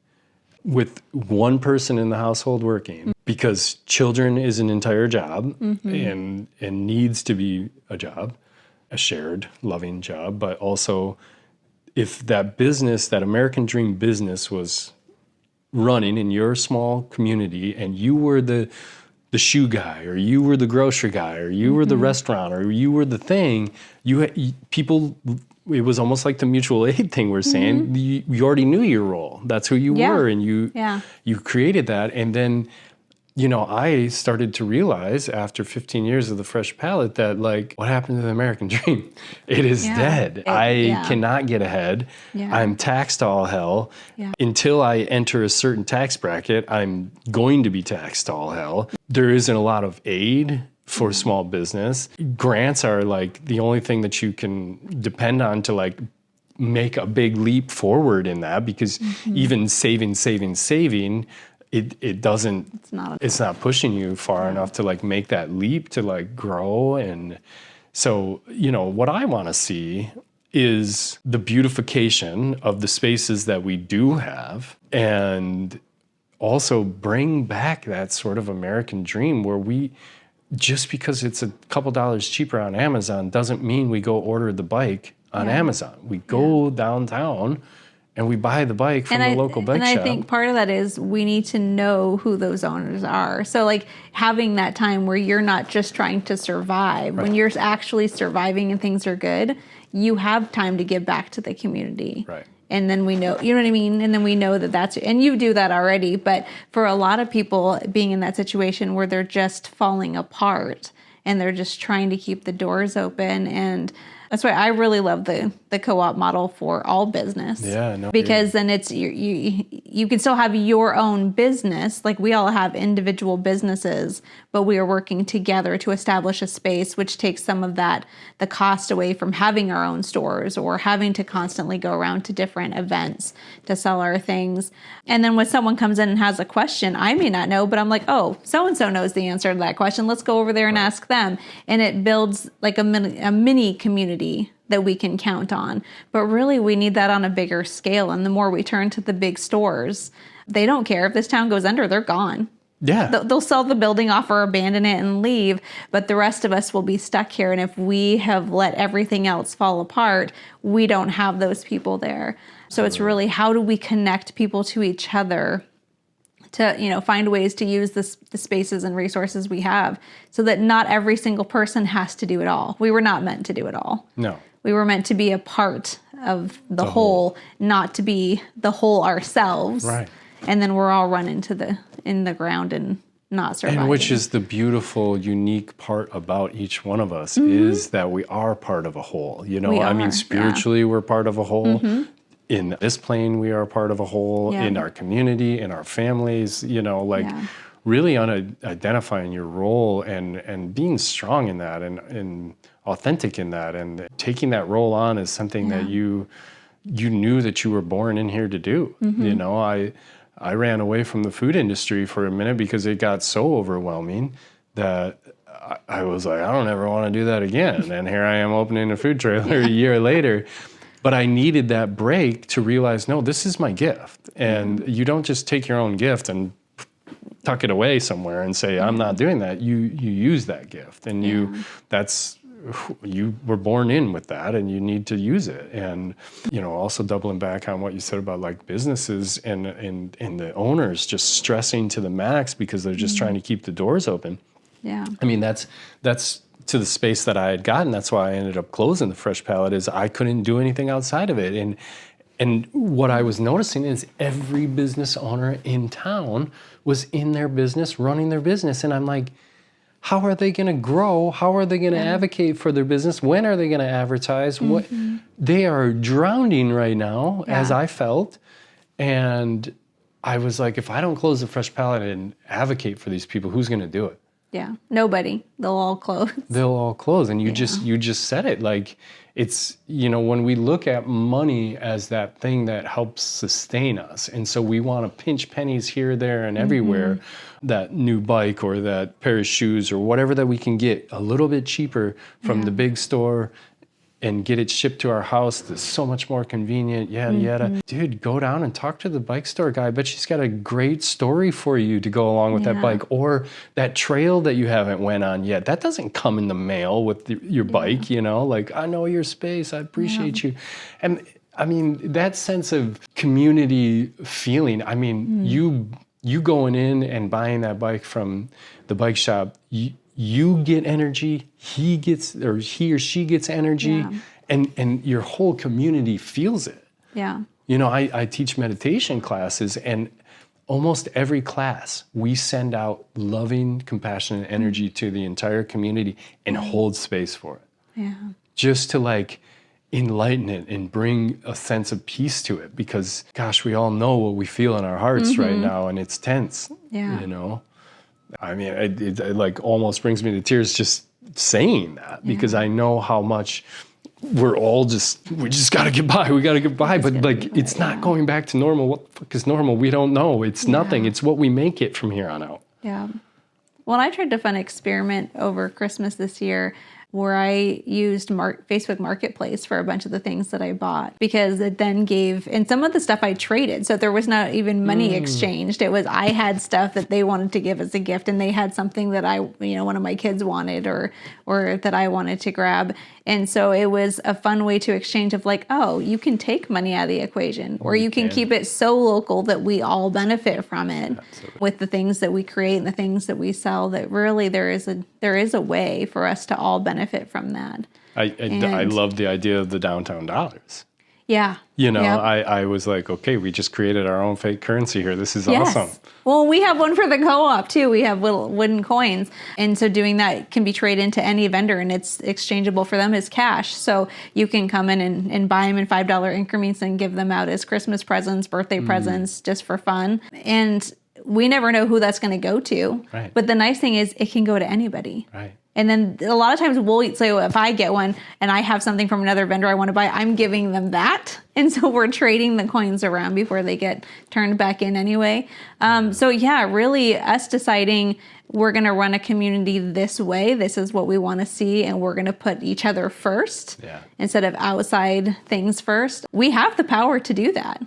with one person in the household working, because children is an entire job and needs to be a job, a shared, loving job. But also, if that business, that American dream business, was running in your small community, and you were the shoe guy, or you were the grocery guy, or you were the restaurant, or you were the thing, people, it was almost like the mutual aid thing we're saying. You already knew your role. That's who you were, and you created that. And then, you know, I started to realize after 15 years of the Fresh Palette that, like, what happened to the American dream? It is dead. I cannot get ahead. I'm taxed all hell. Until I enter a certain tax bracket, I'm going to be taxed all hell. There isn't a lot of aid for small business. Grants are like the only thing that you can depend on to like make a big leap forward in that, because even saving, it's not pushing you far enough to like make that leap to like grow. And so, you know, what I want to see is the beautification of the spaces that we do have, and also bring back that sort of American dream where just because it's a couple dollars cheaper on Amazon doesn't mean we go order the bike on Amazon. We go downtown and we buy the bike from the local bike shop. And I think part of that is we need to know who those owners are. So like having that time where you're not just trying to survive, when you're actually surviving and things are good, you have time to give back to the community. Right. And then we know, you know what I mean? And then we know and you do that already. But for a lot of people being in that situation where they're just falling apart and they're just trying to keep the doors open, and that's why I really love the co-op model for all business. Because then it's you can still have your own business. Like we all have individual businesses, but we are working together to establish a space, which takes some of the cost away from having our own stores or having to constantly go around to different events to sell our things. And then when someone comes in and has a question, I may not know, but I'm like, oh, so-and-so knows the answer to that question. Let's go over there and ask them. And it builds like a mini community that we can count on. But really, we need that on a bigger scale. And the more we turn to the big stores, they don't care. If this town goes under, they're gone. They'll sell the building off or abandon it and leave, but the rest of us will be stuck here. And if we have let everything else fall apart, we don't have those people there. So it's really, how do we connect people to each other to, you know, find ways to use the spaces and resources we have, so that not every single person has to do it all. We were not meant to do it all. No. We were meant to be a part of the whole, not to be the whole ourselves. Right. And then we're all run in the ground and not surviving. And which is the beautiful, unique part about each one of us, is that we are part of a whole. You know, I mean, spiritually, we're part of a whole. In this plane, we are part of a whole. In our community, in our families, you know, like really identifying your role and being strong in that and authentic in that, and taking that role on as something that you knew that you were born in here to do. You know, I ran away from the food industry for a minute because it got so overwhelming that I was like, I don't ever want to do that again. And here I am opening a food trailer a year later. But I needed that break to realize, no, this is my gift. And you don't just take your own gift and tuck it away somewhere and say, I'm not doing that. You use that gift, and you were born in with that, and you need to use it. And, also doubling back on what you said about like businesses and the owners just stressing to the max because they're just trying to keep the doors open. Yeah. I mean, that's to the space that I had gotten. That's why I ended up closing the Fresh Palette, is I couldn't do anything outside of it. And what I was noticing is every business owner in town was in their business, running their business. And I'm like, how are they going to grow? How are they going to advocate for their business? When are they going to advertise? What they are drowning right now, as I felt. And I was like, if I don't close the Fresh Palette and advocate for these people, who's going to do it? Yeah, nobody. They'll all close. They'll all close. And you just said it. Like, it's, when we look at money as that thing that helps sustain us, and so we want to pinch pennies here, there, and everywhere, that new bike or that pair of shoes or whatever that we can get a little bit cheaper from the big store and get it shipped to our house, that's so much more convenient, yada, yada. Dude, go down and talk to the bike store guy. I bet she's got a great story for you to go along with that bike. Or that trail that you haven't went on yet. That doesn't come in the mail with your bike, Like, I know your space, I appreciate you. And I mean, that sense of community feeling, I mean, you going in and buying that bike from the bike shop, you get energy, he or she gets energy, and your whole community feels it. Yeah. I teach meditation classes, and almost every class we send out loving, compassionate energy to the entire community and hold space for it. Yeah. Just to like enlighten it and bring a sense of peace to it, because gosh, we all know what we feel in our hearts right now, and it's tense. Yeah. I mean, it like almost brings me to tears just saying that, because I know how much we just got to get by. We got to get by. But like, it's not going back to normal. What the fuck is normal? We don't know. It's nothing. It's what we make it from here on out. Yeah. Well, I tried to fun experiment over Christmas this year where I used Facebook Marketplace for a bunch of the things that I bought, because it then gave, and some of the stuff I traded. So there was not even money exchanged. It was, I had stuff that they wanted to give as a gift, and they had something that one of my kids wanted or that I wanted to grab. And so it was a fun way to exchange of like, oh, you can take money out of the equation, or you can keep it so local that we all benefit from it. Absolutely. With the things that we create and the things that we sell, that really there is a way for us to all benefit from that. I love the idea of the downtown dollars. Yeah. I was like, okay, we just created our own fake currency here. This is awesome. Well, we have one for the co-op too. We have little wooden coins. And so doing that can be traded into any vendor, and it's exchangeable for them as cash. So you can come in and buy them in $5 increments and give them out as Christmas presents, birthday presents, just for fun. And we never know who that's going to go to. Right. But the nice thing is it can go to anybody. Right. And then a lot of times we'll say, well, if I get one and I have something from another vendor I want to buy, I'm giving them that. And so we're trading the coins around before they get turned back in anyway. So yeah, really us deciding we're going to run a community this way. This is what we want to see. And we're going to put each other first instead of outside things first. We have the power to do that.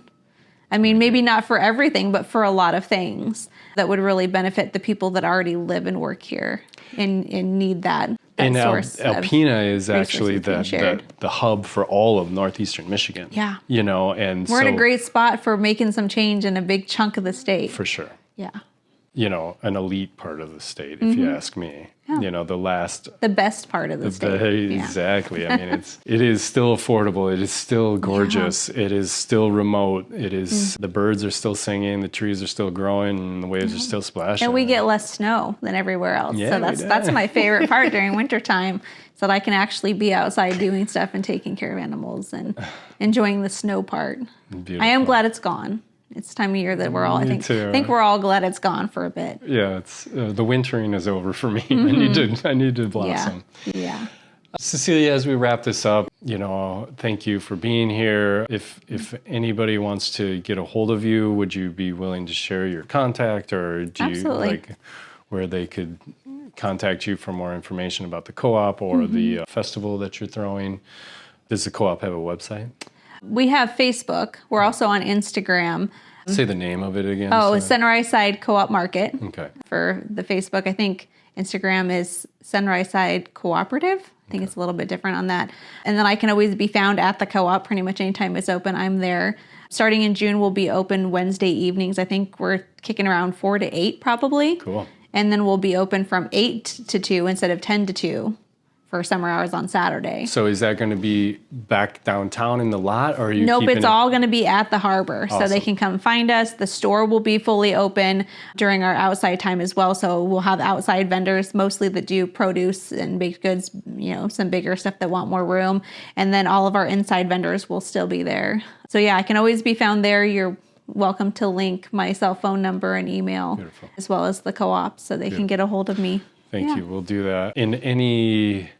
I mean, maybe not for everything, but for a lot of things that would really benefit the people that already live and work here and need that and source. Alpena is actually the hub for all of northeastern Michigan. Yeah. And we're in a great spot for making some change in a big chunk of the state. For sure. Yeah. An elite part of the state, if you ask me. Yeah. The best part of the state. Exactly. I mean, it is still affordable. It is still gorgeous. Yeah. It is still remote. It is, the birds are still singing, the trees are still growing, and the waves are still splashing. And we get less snow than everywhere else. Yeah, so that's my favorite part during wintertime, so that I can actually be outside doing stuff and taking care of animals and enjoying the snow part. Beautiful. I am glad it's gone. It's time of year that we're all, I think we're all glad it's gone for a bit. Yeah, it's the wintering is over for me. I need to blossom. Yeah. Cecilia, as we wrap this up, thank you for being here. If anybody wants to get a hold of you, would you be willing to share your contact, or do you like where they could contact you for more information about the co-op or the festival that you're throwing? Does the co-op have a website? We have Facebook. We're also on Instagram. Say the name of it again. Oh, Sunrise Side Co-op Market. Okay. For the Facebook. I think Instagram is Sunrise Side Cooperative. I think it's a little bit different on that. And then I can always be found at the co-op pretty much anytime it's open. I'm there. Starting in June, we'll be open Wednesday evenings. I think we're kicking around 4 to 8 probably. Cool. And then we'll be open from 8 to 2 instead of 10 to 2 for summer hours on Saturday. So is that going to be back downtown in the lot, or are you Nope, keeping it's all going to be at the harbor. So they Awesome. can come find us. The store will be fully open during our outside time as well. So we'll have outside vendors, mostly that do produce and baked goods, some bigger stuff that want more room. And then all of our inside vendors will still be there. So yeah, I can always be found there. You're welcome to link my cell phone number and email, Beautiful. as well as the co-op, so they can get a hold of me. Thank you. We'll do that. In any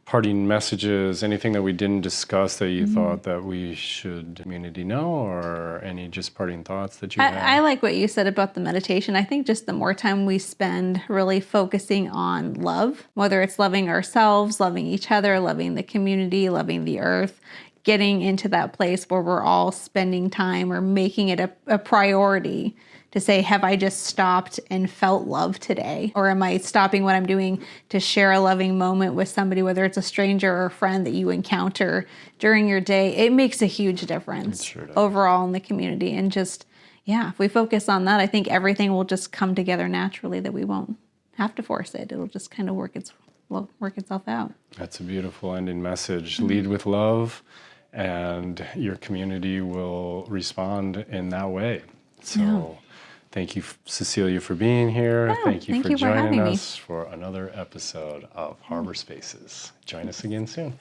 parting messages, anything that we didn't discuss that you thought that we should community know, or any just parting thoughts that you have? I like what you said about the meditation. I think just the more time we spend really focusing on love, whether it's loving ourselves, loving each other, loving the community, loving the earth, getting into that place where we're all spending time or making it a priority to say, have I just stopped and felt love today? Or am I stopping what I'm doing to share a loving moment with somebody, whether it's a stranger or a friend that you encounter during your day? It makes a huge difference overall in the community. And just, if we focus on that, I think everything will just come together naturally, that we won't have to force it. It'll just kind of work itself out. That's a beautiful ending message. Lead with love, and your community will respond in that way. So thank you, Cecilia, for being here. Thank you for joining us for another episode of Harbor Spaces. Join us again soon.